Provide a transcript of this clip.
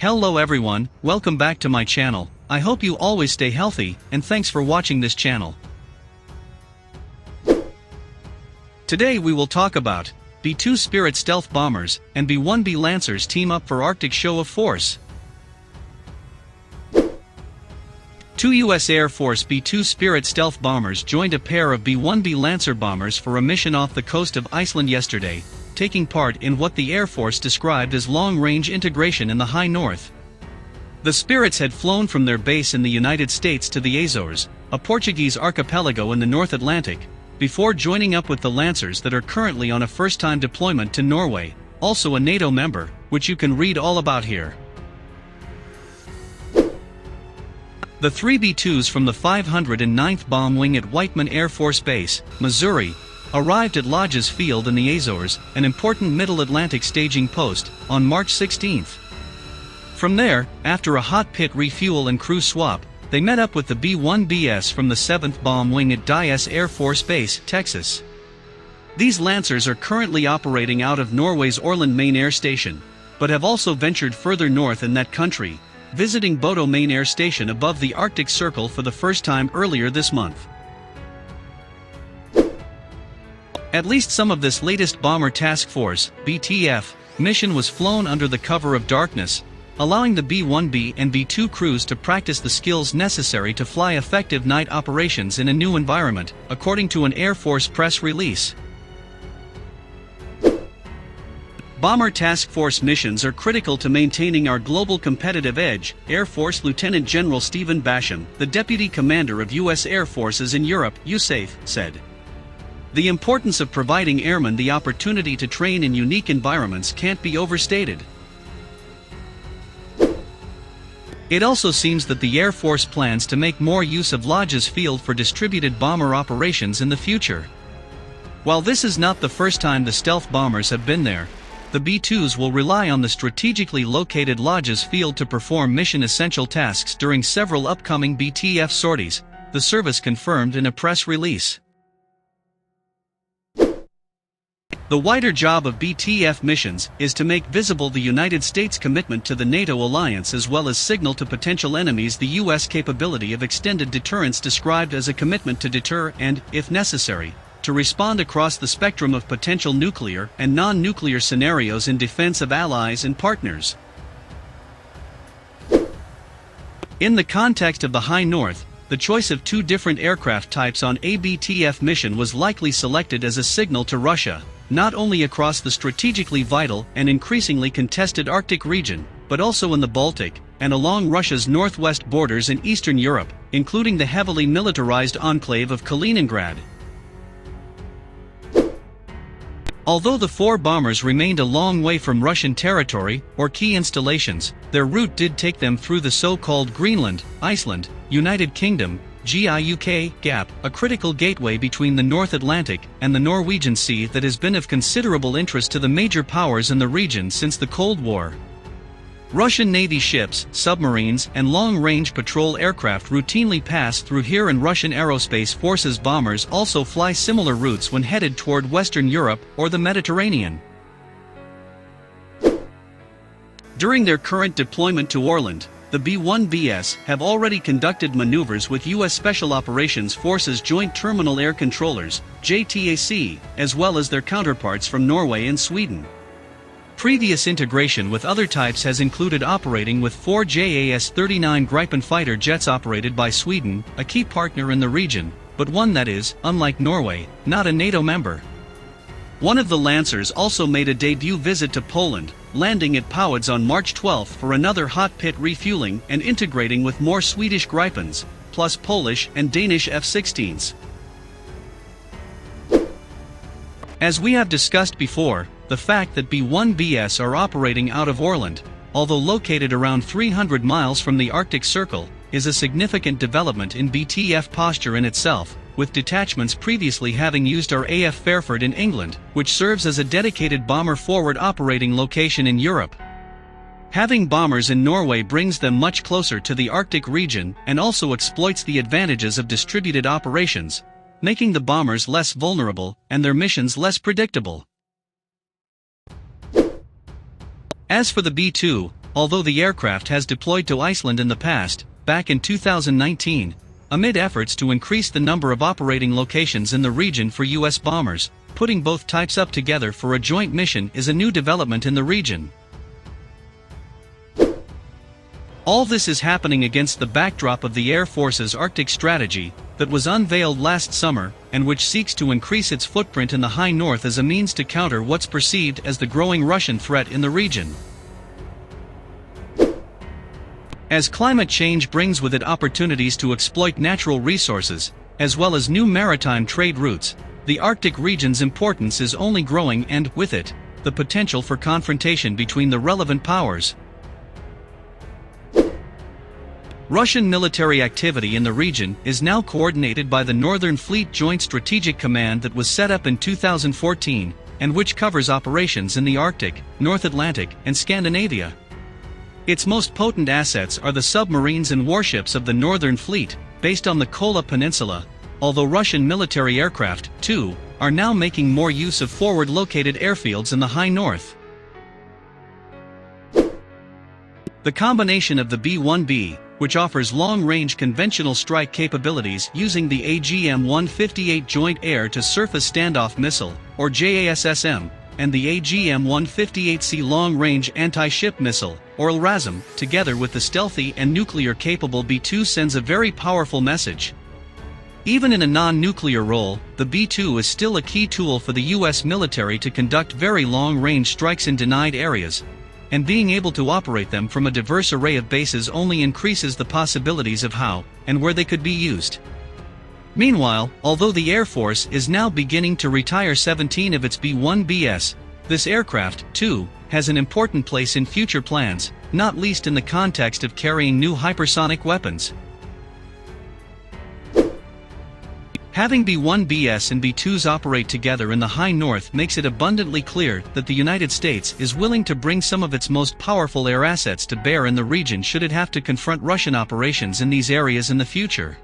Hello everyone, welcome back to my channel. I hope you always stay healthy, and thanks for watching this channel. Today we will talk about B-2 Spirit stealth bombers and B-1B Lancers team up for Arctic show of force. Two U.S. Air Force B-2 Spirit stealth bombers joined a pair of B-1B Lancer bombers for a mission off the coast of Iceland yesterday, taking part in what the Air Force described as long-range integration in the high north. The Spirits had flown from their base in the United States to the Azores, a Portuguese archipelago in the North Atlantic, before joining up with the Lancers that are currently on a first-time deployment to Norway, also a NATO member, which you can read all about here. The three B-2s from the 509th Bomb Wing at Whiteman Air Force Base, Missouri, arrived at Lodges Field in the Azores, an important Middle Atlantic staging post, on March 16. From there, after a hot pit refuel and crew swap, they met up with the B-1Bs from the 7th Bomb Wing at Dyess Air Force Base, Texas. These Lancers are currently operating out of Norway's Orland Main Air Station, but have also ventured further north in that country, visiting Bodo Main Air Station above the Arctic Circle for the first time earlier this month. At least some of this latest Bomber Task Force (BTF) mission was flown under the cover of darkness, allowing the B-1B and B-2 crews to practice the skills necessary to fly effective night operations in a new environment, according to an Air Force press release. Bomber Task Force missions are critical to maintaining our global competitive edge, Air Force Lieutenant General Stephen Basham, the Deputy Commander of U.S. Air Forces in Europe, USAF, said. The importance of providing airmen the opportunity to train in unique environments can't be overstated. It also seems that the Air Force plans to make more use of Lodges Field for distributed bomber operations in the future. While this is not the first time the stealth bombers have been there, the B-2s will rely on the strategically located Lodges Field to perform mission-essential tasks during several upcoming BTF sorties, the service confirmed in a press release. The wider job of BTF missions is to make visible the United States' commitment to the NATO alliance as well as signal to potential enemies the U.S. capability of extended deterrence described as a commitment to deter and, if necessary, to respond across the spectrum of potential nuclear and non-nuclear scenarios in defense of allies and partners. In the context of the High North, the choice of two different aircraft types on a BTF mission was likely selected as a signal to Russia, not only across the strategically vital and increasingly contested Arctic region, but also in the Baltic, and along Russia's northwest borders in Eastern Europe, including the heavily militarized enclave of Kaliningrad. Although the four bombers remained a long way from Russian territory or key installations, their route did take them through the so-called Greenland, Iceland, United Kingdom, GIUK gap, a critical gateway between the North Atlantic and the Norwegian Sea that has been of considerable interest to the major powers in the region since the Cold War. Russian Navy ships, submarines, and long-range patrol aircraft routinely pass through here, and Russian Aerospace Forces bombers also fly similar routes when headed toward Western Europe or the Mediterranean. During their current deployment to Orland, the B-1Bs have already conducted maneuvers with U.S. Special Operations Forces Joint Terminal Air Controllers, JTAC, as well as their counterparts from Norway and Sweden. Previous integration with other types has included operating with four JAS-39 Gripen fighter jets operated by Sweden, a key partner in the region, but one that is, unlike Norway, not a NATO member. One of the Lancers also made a debut visit to Poland, landing at Powidz on March 12 for another hot pit refueling and integrating with more Swedish Gripens, plus Polish and Danish F-16s. As we have discussed before, the fact that B-1Bs are operating out of Orland, although located around 300 miles from the Arctic Circle, is a significant development in BTF posture in itself, with detachments previously having used our AF Fairford in England, which serves as a dedicated bomber-forward operating location in Europe. Having bombers in Norway brings them much closer to the Arctic region and also exploits the advantages of distributed operations, making the bombers less vulnerable and their missions less predictable. As for the B-2, although the aircraft has deployed to Iceland in the past, back in 2019, amid efforts to increase the number of operating locations in the region for U.S. bombers. Putting both types up together for a joint mission is a new development in the region. All this is happening against the backdrop of the Air Force's Arctic strategy that was unveiled last summer, and which seeks to increase its footprint in the high north as a means to counter what's perceived as the growing Russian threat in the region. As climate change brings with it opportunities to exploit natural resources, as well as new maritime trade routes, the Arctic region's importance is only growing and, with it, the potential for confrontation between the relevant powers. Russian military activity in the region is now coordinated by the Northern Fleet Joint Strategic Command that was set up in 2014, and which covers operations in the Arctic, North Atlantic, and Scandinavia. Its most potent assets are the submarines and warships of the Northern Fleet, based on the Kola Peninsula, although Russian military aircraft, too, are now making more use of forward-located airfields in the high north. The combination of the B1B, which offers long-range conventional strike capabilities using the AGM-158 Joint Air-to-Surface Standoff Missile, or JASSM, and the AGM-158C Long-Range Anti-Ship Missile, or LRASM, together with the stealthy and nuclear-capable B-2 sends a very powerful message. Even in a non-nuclear role, the B-2 is still a key tool for the U.S. military to conduct very long-range strikes in denied areas, and being able to operate them from a diverse array of bases only increases the possibilities of how and where they could be used. Meanwhile, although the Air Force is now beginning to retire 17 of its B-1Bs, this aircraft, too, has an important place in future plans, not least in the context of carrying new hypersonic weapons. Having B-1Bs and B-2s operate together in the high north makes it abundantly clear that the United States is willing to bring some of its most powerful air assets to bear in the region should it have to confront Russian operations in these areas in the future.